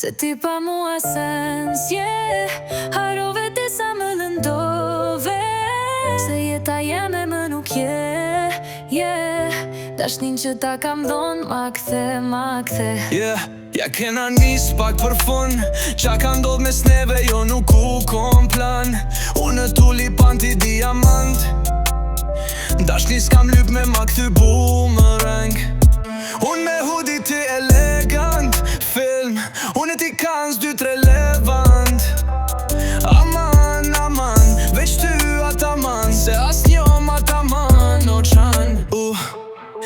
Se ti pa mua sens, harove ti sa më lëndove. Se jeta jeme më nuk dashnin që ta kam dhon ma kthe Ja kena nis pak për fun, qa ka ndodh mes neve jo nuk u kom plan. Unë tulipan ti diamant, dashni s'kam lyp me ma kthy boomerang. Unë me hudi ti elegant, film, unë ti kanë s'dy tre levant. Aman, aman, veç ty ataman, se as njo mataman o qan.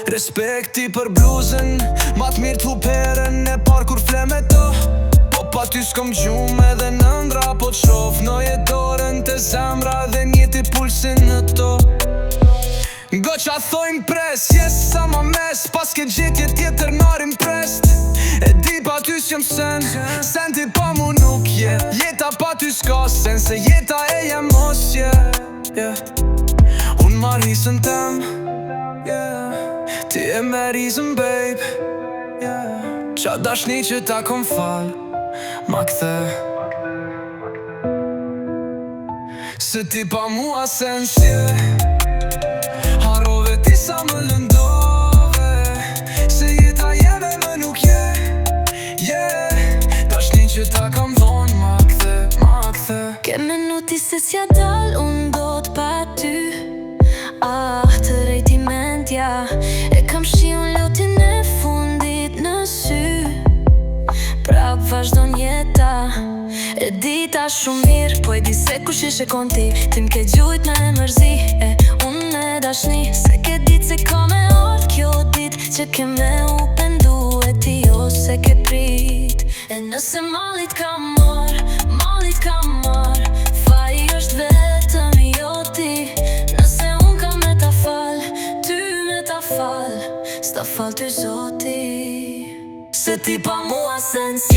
Respekti për bluzën, ma t'mirë t'hu perën e par kur fleme to. Po pa ty s'kom gjume dhe nëndra, po t'shof noje dorën të zemra dhe njeti pulsin në to. Goqa thojnë pres, sa ma mes, pas ke gjetje tjetër narim prest. E di pa ty s'jom sen ti pa mu nuk jeta pa ty s'ka sen, se jeta e jem mosje Unë ma risën tem, ti e me rizën babe Qa dashni që ta kom fal, ma kthe. Se ti pa mua sen harove ti sa më lëndove. Se jeta jeme më nuk dashni që ta kam dhon ma kthe. Ke minuti se s'ja dal unë do t'pa ty. Të rejti mendja, e kam shi unë lotin e fundit në sy. Prap vazhdo njeta, e dita shumë mirë, po e di se kush ishe kon ti. Ti m'ke gjujt me mërzi, unë me dashni. Se ke dit se ka me ardh kjo dit, që ke me u pendu e ti jo se ke prit. E nëse mallit ka marr, faji është vetëm joti. Nëse unë ka me ta fal, ty me ta fal, s'ta fal ty zoti. Se ti pa mua sens,